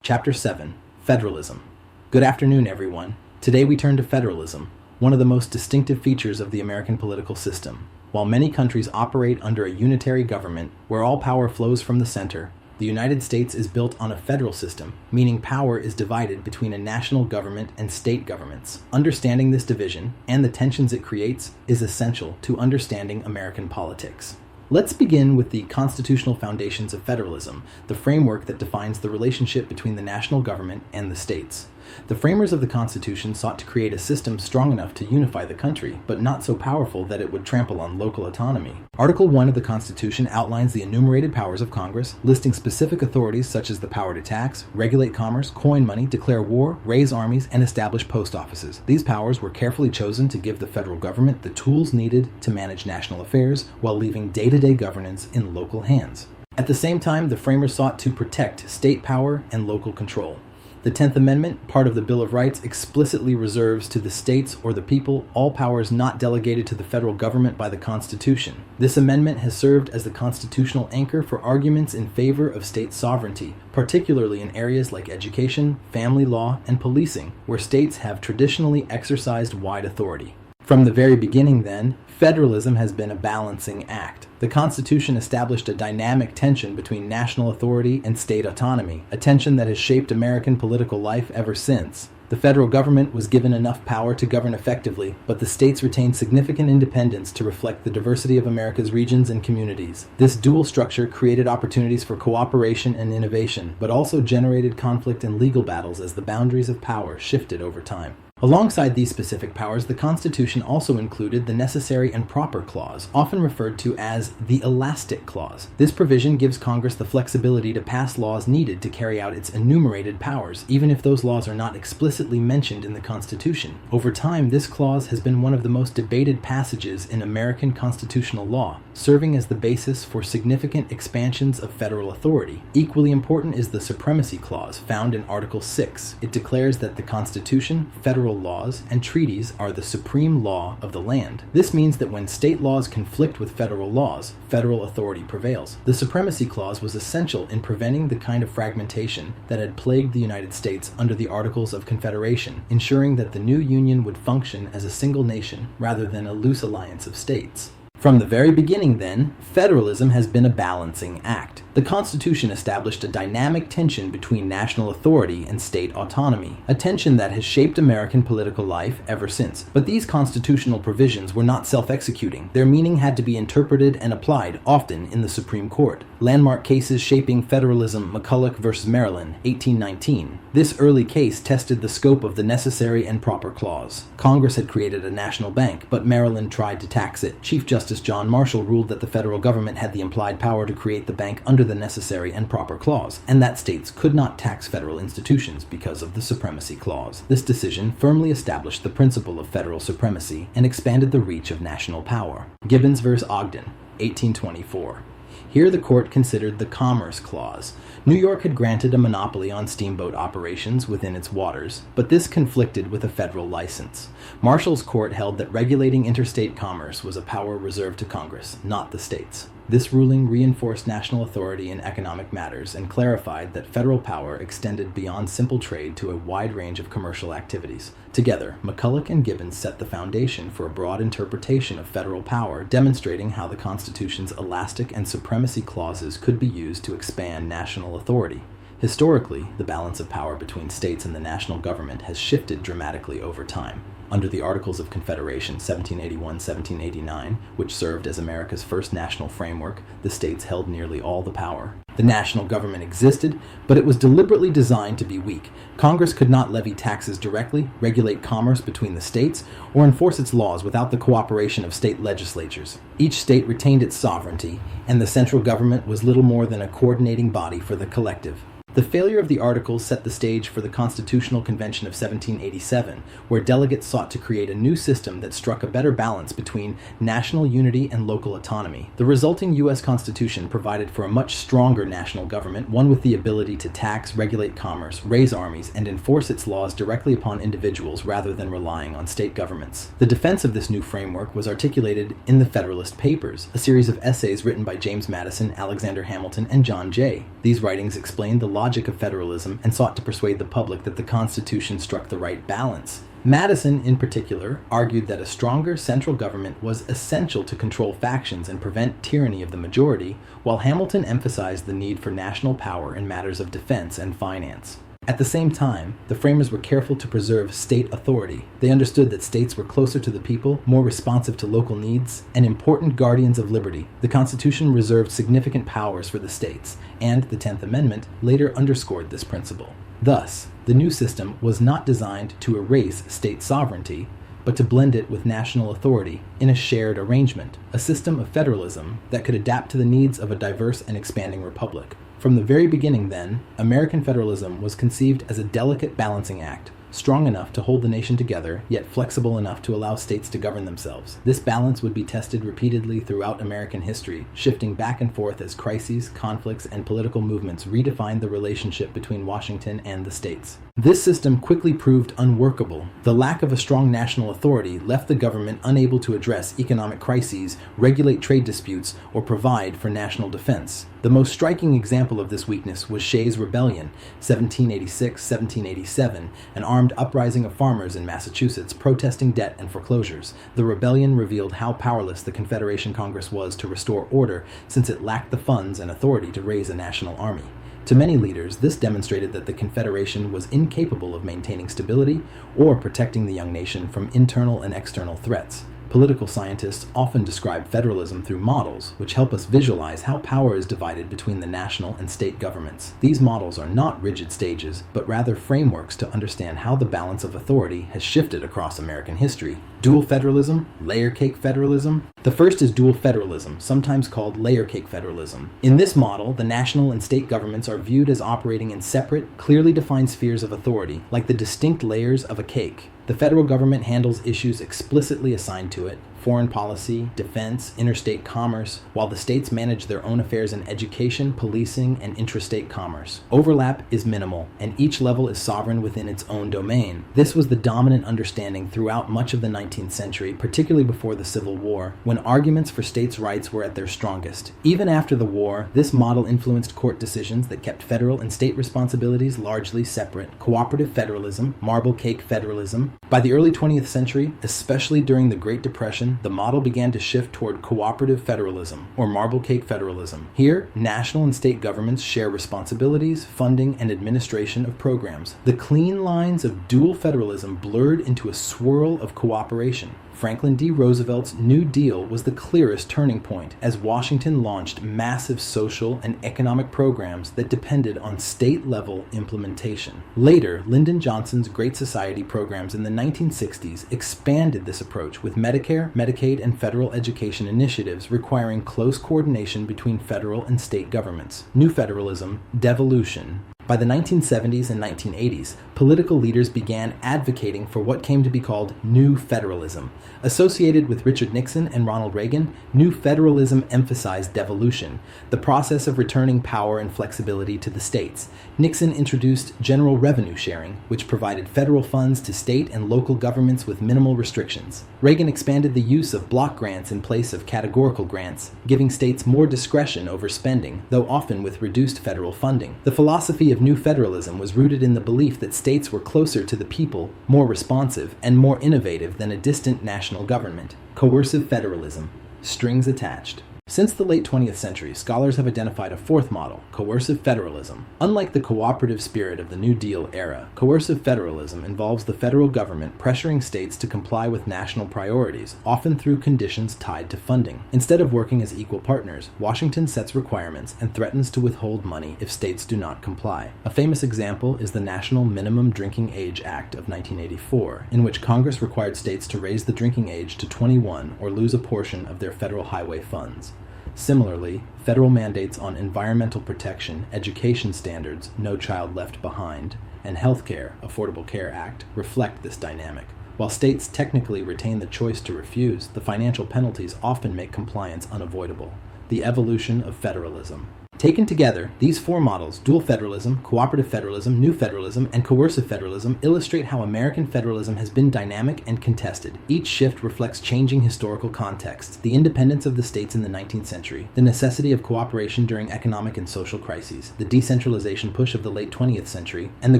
Chapter 7. Federalism. Good afternoon, everyone. Today we turn to federalism, one of the most distinctive features of the American political system. While many countries operate under a unitary government where all power flows from the center, the United States is built on a federal system, meaning power is divided between a national government and state governments. Understanding this division, and the tensions it creates, is essential to understanding American politics. Let's begin with the constitutional foundations of federalism, the framework that defines the relationship between the national government and the states. The framers of the Constitution sought to create a system strong enough to unify the country, but not so powerful that it would trample on local autonomy. Article 1 of the Constitution outlines the enumerated powers of Congress, listing specific authorities such as the power to tax, regulate commerce, coin money, declare war, raise armies, and establish post offices. These powers were carefully chosen to give the federal government the tools needed to manage national affairs while leaving day-to-day governance in local hands. At the same time, the framers sought to protect state power and local control. The 10th Amendment, part of the Bill of Rights, explicitly reserves to the states or the people all powers not delegated to the federal government by the Constitution. This amendment has served as the constitutional anchor for arguments in favor of state sovereignty, particularly in areas like education, family law, and policing, where states have traditionally exercised wide authority. From the very beginning, then, federalism has been a balancing act. The Constitution established a dynamic tension between national authority and state autonomy, a tension that has shaped American political life ever since. The federal government was given enough power to govern effectively, but the states retained significant independence to reflect the diversity of America's regions and communities. This dual structure created opportunities for cooperation and innovation, but also generated conflict and legal battles as the boundaries of power shifted over time. Alongside these specific powers, the Constitution also included the Necessary and Proper Clause, often referred to as the Elastic Clause. This provision gives Congress the flexibility to pass laws needed to carry out its enumerated powers, even if those laws are not explicitly mentioned in the Constitution. Over time, this clause has been one of the most debated passages in American constitutional law, serving as the basis for significant expansions of federal authority. Equally important is the Supremacy Clause, found in Article 6. It declares that the Constitution, federal laws, and treaties are the supreme law of the land. This means that when state laws conflict with federal laws, federal authority prevails. The Supremacy Clause was essential in preventing the kind of fragmentation that had plagued the United States under the Articles of Confederation, ensuring that the new union would function as a single nation rather than a loose alliance of states. From the very beginning, then, federalism has been a balancing act. The Constitution established a dynamic tension between national authority and state autonomy, a tension that has shaped American political life ever since. But these constitutional provisions were not self-executing. Their meaning had to be interpreted and applied, often in the Supreme Court. Landmark cases shaping federalism: McCulloch v. Maryland, 1819. This early case tested the scope of the Necessary and Proper Clause. Congress had created a national bank, but Maryland tried to tax it. Chief Justice John Marshall ruled that the federal government had the implied power to create the bank under the Necessary and Proper Clause, and that states could not tax federal institutions because of the Supremacy Clause. This decision firmly established the principle of federal supremacy and expanded the reach of national power. Gibbons v. Ogden, 1824. Here the court considered the Commerce Clause. New York had granted a monopoly on steamboat operations within its waters, but this conflicted with a federal license. Marshall's court held that regulating interstate commerce was a power reserved to Congress, not the states. This ruling reinforced national authority in economic matters and clarified that federal power extended beyond simple trade to a wide range of commercial activities. Together, McCulloch and Gibbons set the foundation for a broad interpretation of federal power, demonstrating how the Constitution's elastic and supremacy clauses could be used to expand national authority. Historically, the balance of power between states and the national government has shifted dramatically over time. Under the Articles of Confederation, 1781-1789, which served as America's first national framework, the states held nearly all the power. The national government existed, but it was deliberately designed to be weak. Congress could not levy taxes directly, regulate commerce between the states, or enforce its laws without the cooperation of state legislatures. Each state retained its sovereignty, and the central government was little more than a coordinating body for the collective. The failure of the Articles set the stage for the Constitutional Convention of 1787, where delegates sought sought to create a new system that struck a better balance between national unity and local autonomy. The resulting U.S. Constitution provided for a much stronger national government, one with the ability to tax, regulate commerce, raise armies, and enforce its laws directly upon individuals rather than relying on state governments. The defense of this new framework was articulated in the Federalist Papers, a series of essays written by James Madison, Alexander Hamilton, and John Jay. These writings explained the logic of federalism and sought to persuade the public that the Constitution struck the right balance. Madison, in particular, argued that a stronger central government was essential to control factions and prevent tyranny of the majority, while Hamilton emphasized the need for national power in matters of defense and finance. At the same time, the framers were careful to preserve state authority. They understood that states were closer to the people, more responsive to local needs, and important guardians of liberty. The Constitution reserved significant powers for the states, and the 10th Amendment later underscored this principle. Thus, the new system was not designed to erase state sovereignty, but to blend it with national authority in a shared arrangement, a system of federalism that could adapt to the needs of a diverse and expanding republic. From the very beginning, then, American federalism was conceived as a delicate balancing act, strong enough to hold the nation together, yet flexible enough to allow states to govern themselves. This balance would be tested repeatedly throughout American history, shifting back and forth as crises, conflicts, and political movements redefined the relationship between Washington and the states. This system quickly proved unworkable. The lack of a strong national authority left the government unable to address economic crises, regulate trade disputes, or provide for national defense. The most striking example of this weakness was Shays' Rebellion, 1786-1787, an armed uprising of farmers in Massachusetts protesting debt and foreclosures. The rebellion revealed how powerless the Confederation Congress was to restore order, since it lacked the funds and authority to raise a national army. To many leaders, this demonstrated that the Confederation was incapable of maintaining stability or protecting the young nation from internal and external threats. Political scientists often describe federalism through models, which help us visualize how power is divided between the national and state governments. These models are not rigid stages, but rather frameworks to understand how the balance of authority has shifted across American history. Dual federalism, layer cake federalism. The first is dual federalism, sometimes called layer cake federalism. In this model, the national and state governments are viewed as operating in separate, clearly defined spheres of authority, like the distinct layers of a cake. The federal government handles issues explicitly assigned to it, foreign policy, defense, interstate commerce, while the states manage their own affairs in education, policing, and intrastate commerce. Overlap is minimal, and each level is sovereign within its own domain. This was the dominant understanding throughout much of the 19th century, particularly before the Civil War, when arguments for states' rights were at their strongest. Even after the war, this model influenced court decisions that kept federal and state responsibilities largely separate. Cooperative federalism, marble cake federalism. By the early 20th century, especially during the Great Depression, the model began to shift toward cooperative federalism, or marble cake federalism. Here, national and state governments share responsibilities, funding, and administration of programs. The clean lines of dual federalism blurred into a swirl of cooperation. Franklin D. Roosevelt's New Deal was the clearest turning point, as Washington launched massive social and economic programs that depended on state-level implementation. Later, Lyndon Johnson's Great Society programs in the 1960s expanded this approach with Medicare, Medicaid, and federal education initiatives requiring close coordination between federal and state governments. New federalism, devolution. By the 1970s and 1980s, political leaders began advocating for what came to be called New Federalism. Associated with Richard Nixon and Ronald Reagan, New Federalism emphasized devolution, the process of returning power and flexibility to the states. Nixon introduced general revenue sharing, which provided federal funds to state and local governments with minimal restrictions. Reagan expanded the use of block grants in place of categorical grants, giving states more discretion over spending, though often with reduced federal funding. The philosophy of New Federalism was rooted in the belief that states were closer to the people, more responsive, and more innovative than a distant national government. Coercive federalism. Strings attached. Since the late 20th century, scholars have identified a fourth model, coercive federalism. Unlike the cooperative spirit of the New Deal era, coercive federalism involves the federal government pressuring states to comply with national priorities, often through conditions tied to funding. Instead of working as equal partners, Washington sets requirements and threatens to withhold money if states do not comply. A famous example is the National Minimum Drinking Age Act of 1984, in which Congress required states to raise the drinking age to 21 or lose a portion of their federal highway funds. Similarly, federal mandates on environmental protection, education standards, No Child Left Behind, and Healthcare, Affordable Care Act, reflect this dynamic. While states technically retain the choice to refuse, the financial penalties often make compliance unavoidable. The evolution of federalism. Taken together, these four models, dual federalism, cooperative federalism, new federalism, and coercive federalism, illustrate how American federalism has been dynamic and contested. Each shift reflects changing historical contexts, the independence of the states in the 19th century, the necessity of cooperation during economic and social crises, the decentralization push of the late 20th century, and the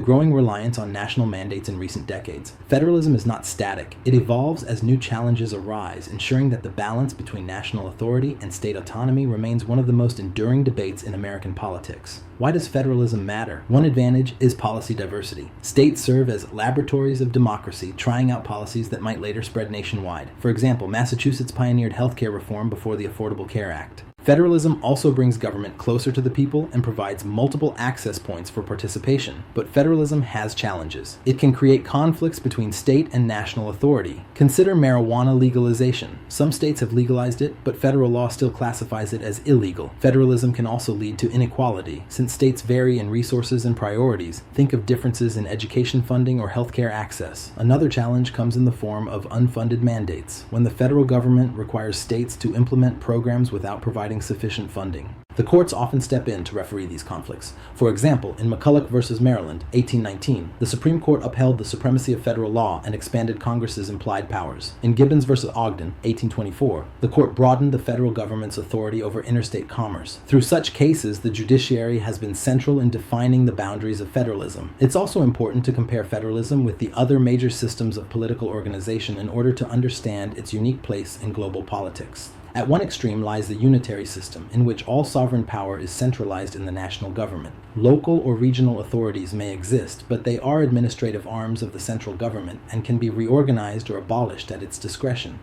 growing reliance on national mandates in recent decades. Federalism is not static. It evolves as new challenges arise, ensuring that the balance between national authority and state autonomy remains one of the most enduring debates in American politics. Why does federalism matter? One advantage is policy diversity. States serve as laboratories of democracy, trying out policies that might later spread nationwide. For example, Massachusetts pioneered healthcare reform before the Affordable Care Act. Federalism also brings government closer to the people and provides multiple access points for participation. But federalism has challenges. It can create conflicts between state and national authority. Consider marijuana legalization. Some states have legalized it, but federal law still classifies it as illegal. Federalism can also lead to inequality. Since states vary in resources and priorities, think of differences in education funding or healthcare access. Another challenge comes in the form of unfunded mandates, when the federal government requires states to implement programs without providing sufficient funding. The courts often step in to referee these conflicts. For example, in McCulloch v. Maryland, 1819, the Supreme Court upheld the supremacy of federal law and expanded Congress's implied powers. In Gibbons v. Ogden, 1824, the court broadened the federal government's authority over interstate commerce. Through such cases, the judiciary has been central in defining the boundaries of federalism. It's also important to compare federalism with the other major systems of political organization in order to understand its unique place in global politics. At one extreme lies the unitary system, in which all sovereign power is centralized in the national government. Local or regional authorities may exist, but they are administrative arms of the central government and can be reorganized or abolished at its discretion.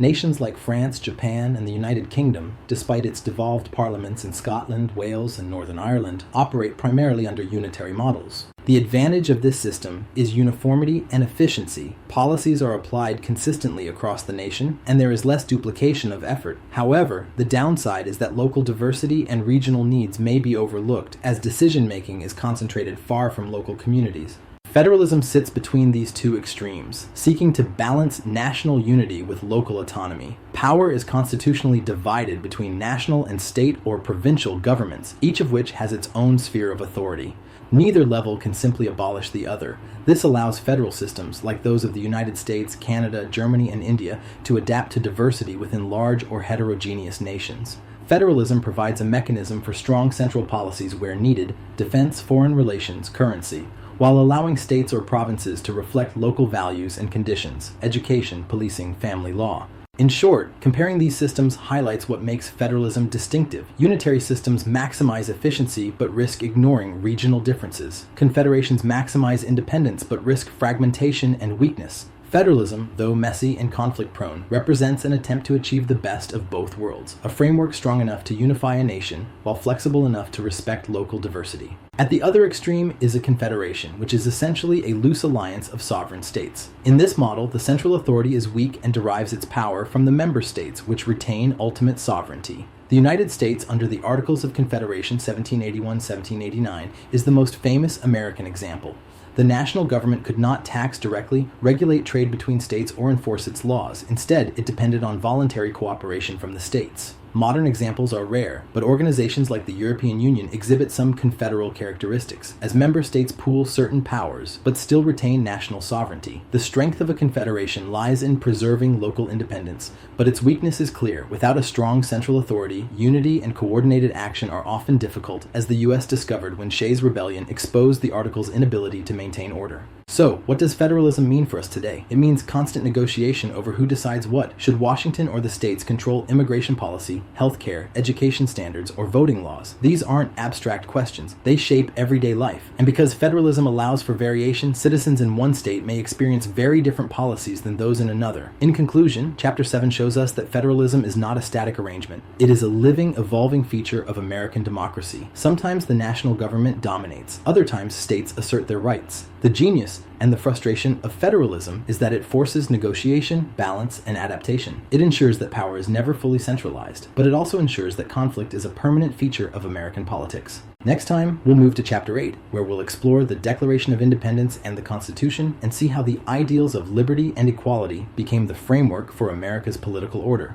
Nations like France, Japan, and the United Kingdom, despite its devolved parliaments in Scotland, Wales, and Northern Ireland, operate primarily under unitary models. The advantage of this system is uniformity and efficiency. Policies are applied consistently across the nation, and there is less duplication of effort. However, the downside is that local diversity and regional needs may be overlooked, as decision-making is concentrated far from local communities. Federalism sits between these two extremes, seeking to balance national unity with local autonomy. Power is constitutionally divided between national and state or provincial governments, each of which has its own sphere of authority. Neither level can simply abolish the other. This allows federal systems, like those of the United States, Canada, Germany, and India, to adapt to diversity within large or heterogeneous nations. Federalism provides a mechanism for strong central policies where needed: defense, foreign relations, currency, while allowing states or provinces to reflect local values and conditions: education, policing, family law. In short, comparing these systems highlights what makes federalism distinctive. Unitary systems maximize efficiency but risk ignoring regional differences. Confederations maximize independence but risk fragmentation and weakness. Federalism, though messy and conflict-prone, represents an attempt to achieve the best of both worlds, a framework strong enough to unify a nation, while flexible enough to respect local diversity. At the other extreme is a confederation, which is essentially a loose alliance of sovereign states. In this model, the central authority is weak and derives its power from the member states, which retain ultimate sovereignty. The United States, under the Articles of Confederation 1781-1789, is the most famous American example. The national government could not tax directly, regulate trade between states, or enforce its laws. Instead, it depended on voluntary cooperation from the states. Modern examples are rare, but organizations like the European Union exhibit some confederal characteristics, as member states pool certain powers, but still retain national sovereignty. The strength of a confederation lies in preserving local independence, but its weakness is clear. Without a strong central authority, unity and coordinated action are often difficult, as the U.S. discovered when Shays' Rebellion exposed the Article's inability to maintain order. So, what does federalism mean for us today? It means constant negotiation over who decides what. Should Washington or the states control immigration policy, healthcare, education standards, or voting laws? These aren't abstract questions. They shape everyday life. And because federalism allows for variation, citizens in one state may experience very different policies than those in another. In conclusion, Chapter 7 shows us that federalism is not a static arrangement. It is a living, evolving feature of American democracy. Sometimes the national government dominates. Other times, states assert their rights. The genius and the frustration of federalism is that it forces negotiation, balance, and adaptation. It ensures that power is never fully centralized, but it also ensures that conflict is a permanent feature of American politics. Next time, we'll move to Chapter 8, where we'll explore the Declaration of Independence and the Constitution and see how the ideals of liberty and equality became the framework for America's political order.